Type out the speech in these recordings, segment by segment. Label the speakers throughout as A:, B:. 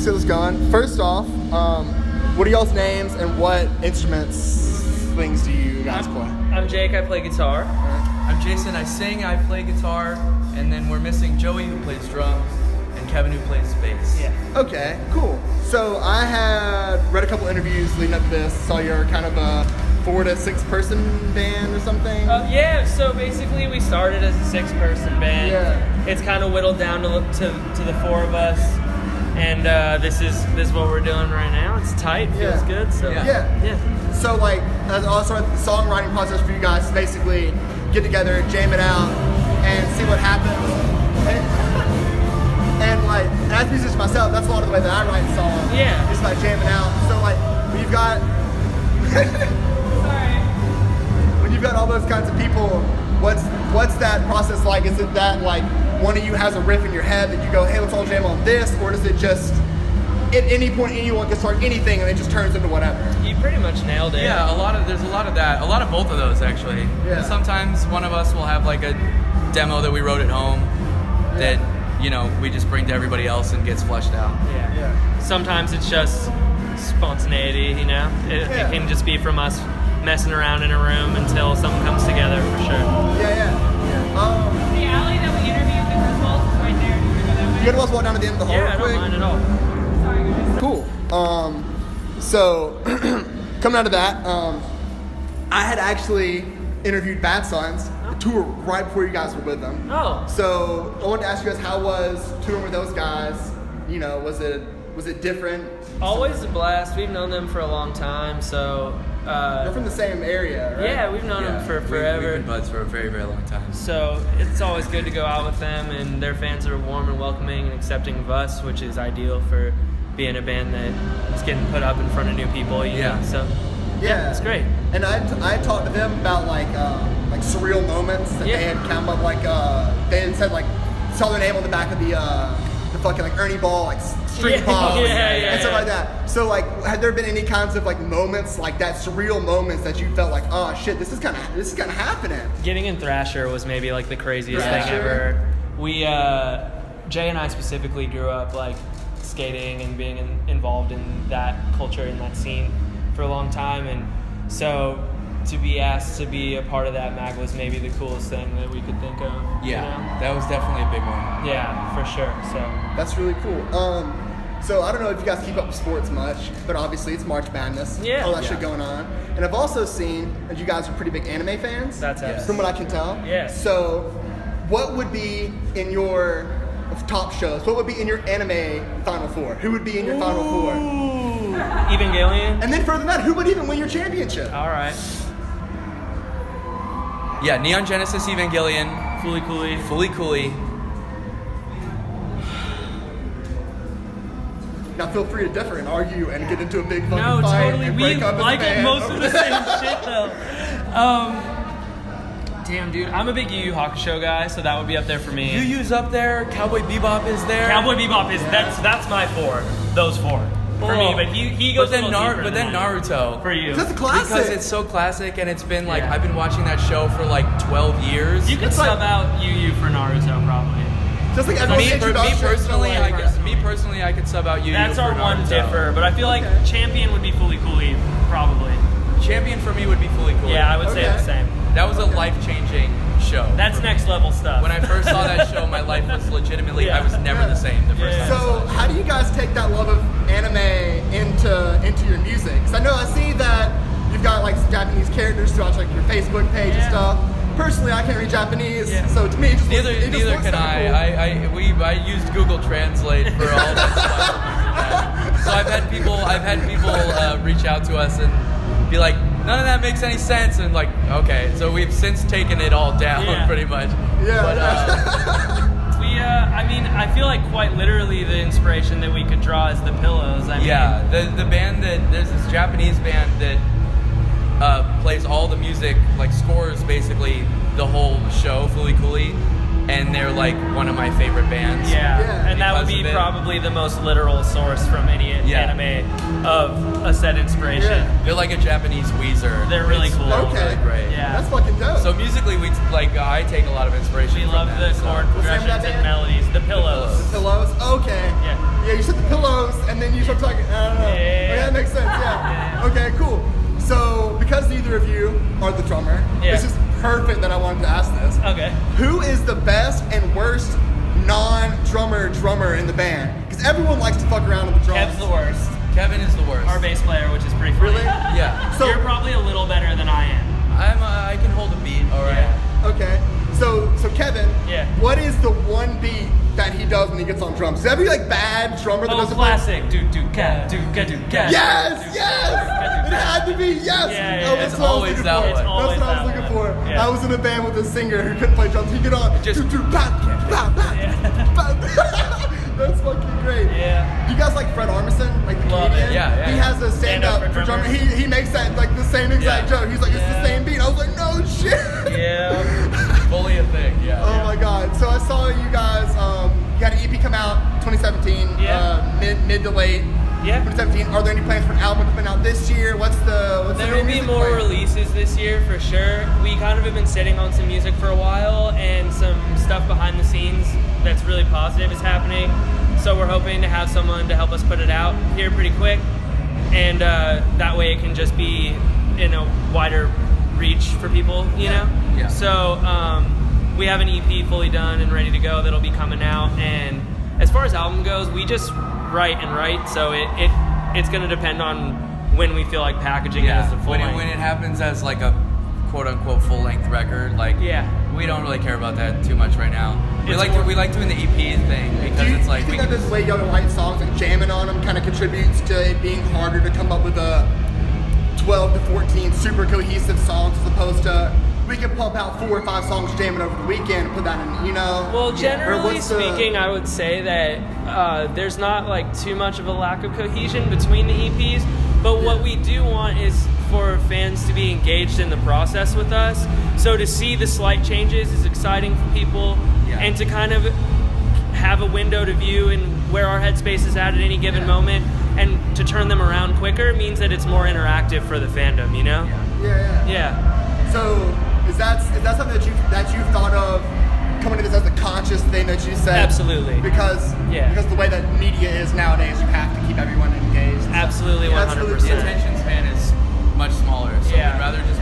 A: get this going. First off, what are y'all's names and what things do you guys play?
B: I'm Jake, I play guitar.
C: I'm Jason, I sing, I play guitar, and then we're missing Joey who plays drums, and Kevin who plays bass.
B: Yeah.
A: Okay, cool. So I had read a couple interviews leading up to this, saw you're kind of a 4 to 6 person band or something.
B: Yeah, so basically we started as a 6-person band.
A: Yeah.
B: It's kind of whittled down to the 4 of us. And this is what we're doing right now. It's tight, feels good. So
A: yeah. So like, also the songwriting process for you guys is basically get together, jam it out, and see what happens. And like, as a musician myself, that's a lot of the way that I write songs.
B: Yeah.
A: Just by jamming out. So like, when you've got when you've got all those kinds of people, what's that process like? Is it that like one of you has a riff in your head that you go, hey, let's all jam on this, or does it just at any point anyone can start anything and it just turns into whatever?
B: You pretty much nailed it.
C: Yeah, there's a lot of that. A lot of both of those actually.
A: Yeah.
C: Sometimes one of us will have like a demo that we wrote at home that, you know, we just bring to everybody else and gets fleshed out.
B: Yeah. Sometimes it's just spontaneity, you know? It can just be from us messing around in a room until something comes together for sure.
D: The alley that we interviewed the Griswolds is right there. Do you go that way?
A: You guys walk down to the end of the hall
B: Yeah, I
A: real quick?
B: don't mind at all.
D: Sorry, guys.
A: Cool. So coming out of that, I had actually interviewed Bad Sons, tour right before you guys were with them.
B: Oh.
A: So I wanted to ask you guys, how was touring with those guys? You know, was it different?
B: Always a blast. We've known them for a long time, so...
A: They're from the same area, right?
B: Yeah, we've known them for forever.
C: We've been buds for a very, very long time.
B: So it's always good to go out with them, and their fans are warm and welcoming and accepting of us, which is ideal for being a band that is getting put up in front of new people. You know? So yeah, it's great.
A: And I talked to them about like surreal moments that they had come up, like they had said like saw their name on the back of the fucking like Ernie Ball like street pops and stuff like that. So like, had there been any kinds of like moments like that, surreal moments that you felt like, oh shit, this is kind of happening?
B: Getting in Thrasher was maybe like the craziest thing ever. We Jay and I specifically grew up like skating and being involved in that culture and that scene for a long time, and so to be asked to be a part of that mag was maybe the coolest thing that we could think of.
C: Yeah,
B: you know?
C: that was definitely a big one.
B: Yeah, for sure. So
A: that's really cool. So I don't know if you guys keep up with sports much, but obviously it's March Madness.
B: Yeah.
A: All that shit going on. And I've also seen that you guys are pretty big anime fans.
B: That's us.
A: From what I can tell.
B: Yeah.
A: So what would be in your top shows? What would be in your anime Final Four? Who would be in your Final Four?
B: Evangelion.
A: And then further than that, who would even win your championship?
B: All right.
C: Yeah, Neon Genesis Evangelion. Fully Cooley.
A: Now feel free to differ and argue and get into a big fucking
B: No,
A: fight
B: totally.
A: and
B: We
A: break up as a
B: like
A: band.
B: most of the same shit though. Damn, dude, I'm a big Yu Yu Hakusho guy, so that would be up there for me.
C: Yu Yu's up there. Cowboy Bebop is there.
B: Cowboy Bebop is that's my 4. Those 4 for me, but he goes.
C: But then Naruto
B: for you.
A: That's a classic.
C: Because it's so classic, and it's been like I've been watching that show for like 12 years.
B: You could sub out Yu Yu for Naruto probably.
A: Just like everyone's
C: me personally, I could sub out Yu Yu.
B: That's
C: for
B: our
C: Naruto.
B: one differ, but I feel like Champion would be fully coolly probably.
C: Champion for me would be Fully Cooley.
B: Yeah, I would say the same.
C: That was a life-changing show.
B: That's next level stuff.
C: When I first saw that show, my life was legitimately, I was never the same the first time I
A: So
C: saw that show.
A: how do you guys take that love of anime into your music? Because I know I see that you've got like some Japanese characters throughout like your Facebook page and stuff. Personally, I can't read Japanese, so to me, it just
C: neither
A: looks
C: can
A: kinda
C: I. I used Google Translate for all that stuff. So I've had people reach out to us and be like, none of that makes any sense, and like, okay, so we've since taken it all down pretty much.
A: Yeah.
C: But,
B: I mean, I feel like quite literally the inspiration that we could draw is the Pillows. I mean,
C: the band there's this Japanese band that plays all the music, like scores basically the whole show, Fully Cooley, and they're like one of my favorite bands.
B: And that would be probably the most literal source from any anime of a set inspiration.
C: They're like a Japanese Weezer.
B: They're really cool.
A: Okay,
C: really great.
B: Yeah,
A: that's fucking dope.
C: So musically, I take a lot of inspiration.
B: We
C: from
B: love
C: that,
B: the chord progressions and melodies. The Pillows.
A: Pillows. Okay.
B: Yeah.
A: Yeah, you said the pillows, and then you start talking. I don't know.
B: Yeah.
A: Okay, that makes sense. Yeah. Okay, cool. So, because neither of you are the drummer, this is perfect that I wanted to ask this.
B: Okay.
A: Who is the best and worst non-drummer in the band? Because everyone likes to fuck around with the drums.
B: Kev's the worst.
C: Kevin is the worst.
B: Our bass player, which is pretty funny.
A: Really?
C: Yeah.
A: So
B: You're probably a little better than I am.
C: I can hold a beat. All right.
B: Yeah.
A: okay. So Kevin.
B: Yeah.
A: What is the one beat that he does when he gets on drums? Is every like bad drummer that does
B: classic. Do ka.
A: Yes. It had to be yes.
B: Yeah.
A: That's
C: It's
A: what I was
C: always
A: looking
C: that
A: for.
C: one.
A: That's what I was
B: Always
A: looking
B: that
A: for.
B: one. Yeah.
A: I was in a band with a singer who couldn't play drums. He'd get on.
C: Just-
A: That's fucking great.
B: Yeah.
A: You guys like Fred Armisen, like the
B: Love it.
A: comedian?
C: Yeah.
A: He has a stand-up for drummer. He makes that like the same exact joke. He's like, it's the same beat. I was like, no shit.
B: Yeah.
C: Fully a thing. Yeah.
A: Oh my god. So I saw you guys. You had an EP come out 2017.
B: Yeah.
A: Mid to late.
B: Yeah.
A: 2017. Are there any plans for an album coming out this year? What's the
B: There
A: new
B: will be
A: music
B: more
A: plan?
B: releases this year for sure. We kind of have been sitting on some music for a while, and some stuff behind the scenes that's really positive is happening. So we're hoping to have someone to help us put it out here pretty quick, and that way it can just be in a wider reach for people, you know?
C: Yeah.
B: So we have an EP fully done and ready to go that'll be coming out, and as far as album goes, we just write, so it's going to depend on when we feel like packaging it as a full length.
C: When it happens as like a quote unquote full length record, like we don't really care about that too much right now. We like doing the EP thing because it's like
A: do you think that this way y'all write songs and jamming on them kind of contributes to it being harder to come up with a 12 to 14 super cohesive songs as opposed to we can pump out 4 or 5 songs jamming over the weekend and put that in, you know?
B: Well,
A: Or
B: generally
A: what's the-
B: speaking, I would say that there's not like too much of a lack of cohesion between the EPs, but what we do want is for fans to be engaged in the process with us. So to see the slight changes is exciting for people, and to kind of have a window to view in where our headspace is at any given moment, and to turn them around quicker means that it's more interactive for the fandom, you know? Yeah.
A: So is that something that you've thought of coming to this as a conscious thing that you said?
B: Absolutely.
A: Because the way that media is nowadays, you have to keep everyone engaged.
B: Absolutely,
A: Yeah, that's
B: 100%.
A: really
C: the attention span is much smaller, so we'd rather just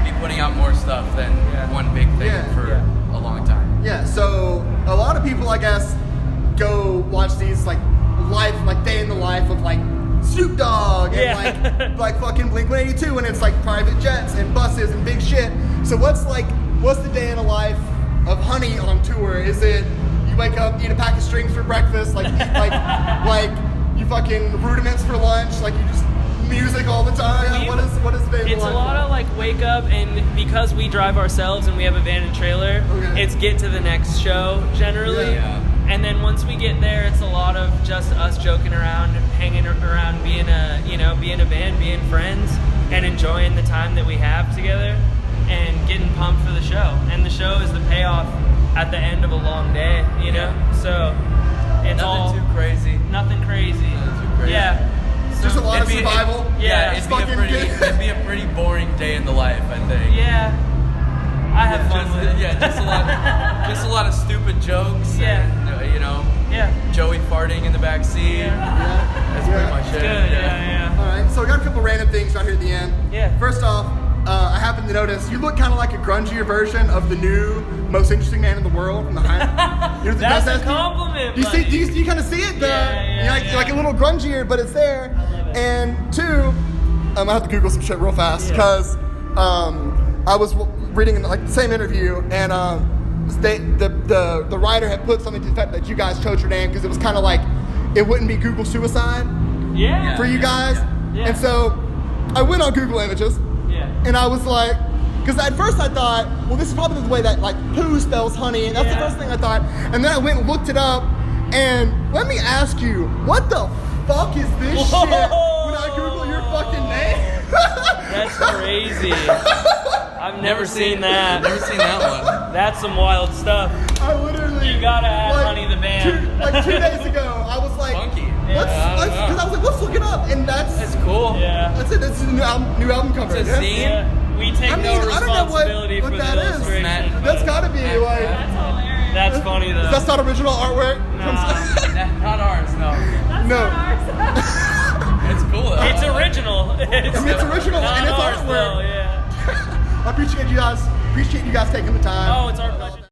C: be putting out more stuff than one big thing for a long time.
A: Yeah, so a lot of people, I guess, go watch these like day in the life of like Snoop Dogg and like fucking Blink-182, and it's like private jets and buses and big shit. So what's the day in the life of HUNNY on tour? Is it you wake up, eat a pack of strings for breakfast, like you fucking rudiments for lunch, like you just music all the time? What is the day in the
B: It's a
A: life?
B: lot of like wake up, and because we drive ourselves and we have a van and trailer, it's get to the next show generally. And then once we get there, it's a lot of just us joking around, hanging around, being a band, being friends, and enjoying the time that we have together, and getting pumped for the show. And the show is the payoff at the end of a long day, you know. So it's
C: Nothing too crazy.
B: Nothing crazy. Yeah.
A: Just a lot of survival.
C: It'd be a pretty boring day in the life, I think.
B: Yeah. I have fun with it.
C: Yeah, just a lot of stupid jokes. And, you know.
B: Yeah.
C: Joey farting in the back seat. That's pretty much it.
B: Good. Yeah.
A: All right, so we got a couple random things right here at the end.
B: Yeah.
A: First off, I happen to notice you look kind of like a grungier version of the new most interesting man in the world from the High.
B: That's a compliment.
A: Do you kind of see it? You're like a little grungier, but it's there.
B: I love it.
A: And two, I have to Google some shit real fast because I was reading like the same interview, and the writer had put something to the effect that you guys chose your name because it was kind of like it wouldn't be Google suicide for you guys.
B: Yeah.
A: And so I went on Google Images. And I was like, because at first I thought, well, this is probably the way that like poo spells honey, and that's the first thing I thought. And then I went and looked it up, and let me ask you, what the fuck is this shit when I Google your fucking name?
B: That's crazy. I've never seen that.
C: Never seen that one.
B: That's some wild stuff.
A: I literally.
B: You gotta add Honey the band.
A: 2 days ago, I was like,
C: Funky.
A: because I was like, let's look it up, and that's
C: cool.
B: Yeah.
A: That's it. This is the new album cover.
C: It's a scene.
B: Yeah. We take
A: I mean,
B: no
A: I don't know
B: responsibility
A: what
B: for
A: that
B: the
A: is.
B: illustration.
A: That's gotta be like.
D: That's hilarious.
B: That's funny though.
A: That's not original artwork?
C: Not ours, no.
D: That's
A: No.
D: not ours.
C: It's cool though.
B: It's original.
A: It's original
B: not
A: and it's
B: ours,
A: artwork.
B: though, yeah.
A: I appreciate you guys taking the time.
B: Oh, it's our pleasure.